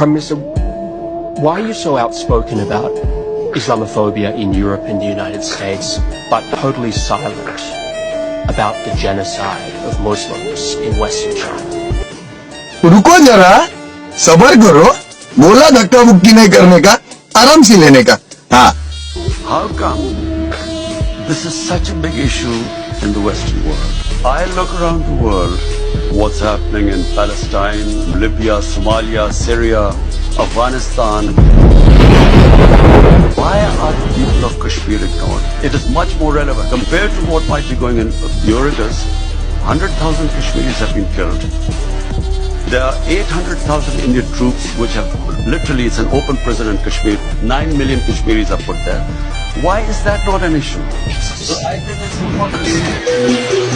Prime Minister, why are you so outspoken about Islamophobia in Europe and the United States, but totally silent about the genocide of Muslims in Western China? रुको जरा, सबर करो, बोला धक्का मुक्की नहीं करने का, आराम से लेने का. हाँ. How come this is such a big issue in the Western world? I look around the world, what's happening in Palestine, Libya, Somalia, Syria, Afghanistan. Why are the people of Kashmir ignored? It is much more relevant compared to what might be going in Eurotas. 100,000 Kashmiris have been killed. There are 800,000 Indian troops which have literally, it's an open prison in Kashmir. 9 million Kashmiris are put there. Why is that not an issue? So I think it's important.